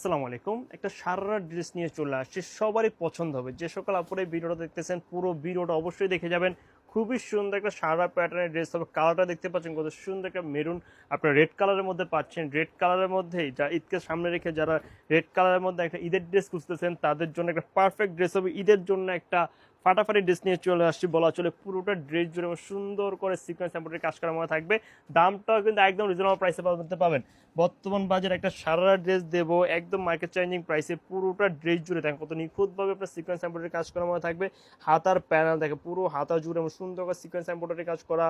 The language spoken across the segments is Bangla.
আসসালামু আলাইকুম। একটা সারারা ড্রেস নিয়ে চলে আসছি, সবারই পছন্দ হবে। যে সকল আপুরা এই ভিডিওটা দেখতেছেন, পুরো ভিডিওটা অবশ্যই দেখে যাবেন। খুবই সুন্দর একটা সারা প্যাটার্নের ড্রেস হবে। কালারটা দেখতে পাচ্ছেন কত সুন্দর, একটা মেরুন আপনার রেড কালারের মধ্যে পাচ্ছেন। রেড কালারের মধ্যেই যা ঈদকে সামনে রেখে যারা রেড কালারের মধ্যে একটা ঈদের ড্রেস খুঁজতেছেন তাদের জন্য একটা পারফেক্ট ড্রেস হবে। ঈদের জন্য একটা ফাটাফাটি ড্রেস নিয়ে চলে আসছি বলা চলে। পুরোটা ড্রেস জুড়ে সুন্দর করে সিকোয়েন্স এমব্রয়ডারি কাজ করা মনে থাকবে। দামটাও কিন্তু একদম রিজনেবল প্রাইসে পাবেন। বর্তমান বাজারে একটা সারারা ড্রেস দেবো একদম মার্কেট চেঞ্জিং প্রাইসে। পুরোটা ড্রেস জুড়ে দেখেন কত নিখুঁতভাবে আপনার সিকোয়েন্স এমব্রয়ডারি কাজ করা মনে থাকবে। হাতার প্যানেল দেখে পুরো হাতা জুড়ে এবং সুন্দর করে সিকোয়েন্স এমব্রয়ডারি কাজ করা,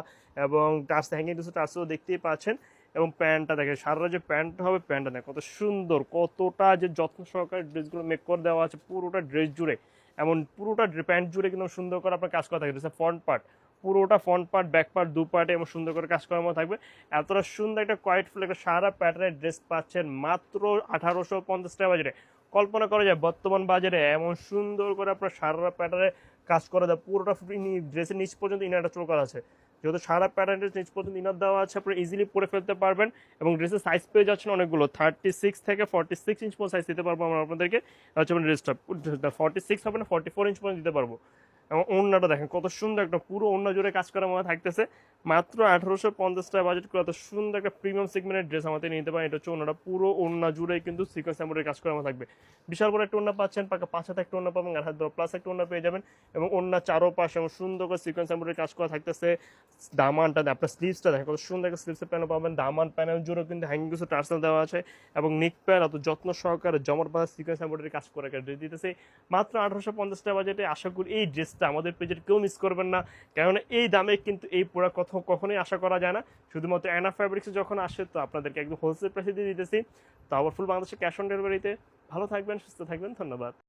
এবং টার্স হ্যাঙ্গিং টার্সও দেখতেই পাচ্ছেন। এবং প্যান্টটা দেখে সারারা যে প্যান্টটা হবে, প্যান্টটা দেখে কত সুন্দর, কতটা যে যত্ন সহকারে ড্রেসগুলো মেক করে দেওয়া আছে পুরোটা ড্রেস জুড়ে। এমন পুরোটা প্যান্ট জুড়ে কিন্তু সুন্দর করে আপনার কাজ করা থাকে। ফ্রন্ট পার্ট, পুরোটা ফ্রন্ট পার্ট, ব্যাক পার্ট, দু পার্টে এবং সুন্দর করে কাজ করার মতো থাকবে। এতটা সুন্দর একটা কোয়াইট ফুল একটা সারা প্যাটার্নের ড্রেস পাচ্ছেন মাত্র 1850 টাকা বাজারে। কল্পনা করা যায় বর্তমান বাজারে এমন সুন্দর করে আপনার সারা প্যাটার্নে কাজ করে দেয়। পুরোটা ড্রেসের নিচ পর্যন্ত ইনারটা চোখ করা আছে। যেহেতু সারা প্যাটার্নের নিচ পর্যন্ত ইনার দেওয়া আছে, আপনি ইজিলি পরে ফেলতে পারবেন। এবং ড্রেসের সাইজ পেয়ে যাচ্ছেন অনেকগুলো, 36 থেকে 46 ইঞ্চ পর্যন্ত সাইজ দিতে পারবো আমরা আপনাদেরকে। হচ্ছে ড্রেসটা 46 হবে না, 44 ইঞ্চ পর্যন্ত দিতে পারবো। এবং ওড়নাটা দেখেন কত সুন্দর, একটা পুরো ওড়না জুড়ে কাজ করার মতো থাকতেছে। মাত্র 1850 টাকা বাজেট করে এত সুন্দর একটা প্রিমিয়াম সেগমেন্টের ড্রেস আমাদের নিতে পারেন। এটা হচ্ছে ওড়নাটা, পুরো ওড়না জুড়ে কিন্তু সিকোয়েন্স এমব্রয়ডারি কাজ করার মতো থাকবে। বিশাল বড় একটা ওড়না পাচ্ছেন, পাকা 5 হাতে একটা ওড়না পাবেন, আর হাত প্লাস একটা ওড়না পেয়ে যাবেন। এবং ওড়না চারোপাশে এবং সুন্দর করে সিকোয়েন্স এমব্রয়ডারি কাজ করা থাকতেছে। দামানটা আপনার স্লিভসটা দেখেন কত সুন্দর একটা স্লিভসের প্যানেল পাবেন। দামান প্যানেল জুড়েও কিন্তু হ্যাঙ্গিং কিছু টার্সেল দেওয়া আছে। এবং নিক প্যান অত যত্ন সহকারে জমর পাতা সিকোয়েন্স এমব্রয়ডারি কাজ করে ড্রেস দিতেছে মাত্র 1850 টাকা বাজেটে। আশা করি এই ড্রেসটা আমাদের পেজের কেউ মিস করবেন না, কেননা এই দামে কিন্তু এই পুরো কথা কখনোই আশা করা যায় না। শুধুমাত্র অ্যানা ফ্যাব্রিক্সে যখন আসে তো আপনাদেরকে একদম হোলসেল প্রাইসে দিয়ে দিতেছি। তো আবার ফুল বাংলাদেশে ক্যাশ অন ডেলিভারিতে। ভালো থাকবেন, সুস্থ থাকবেন, ধন্যবাদ।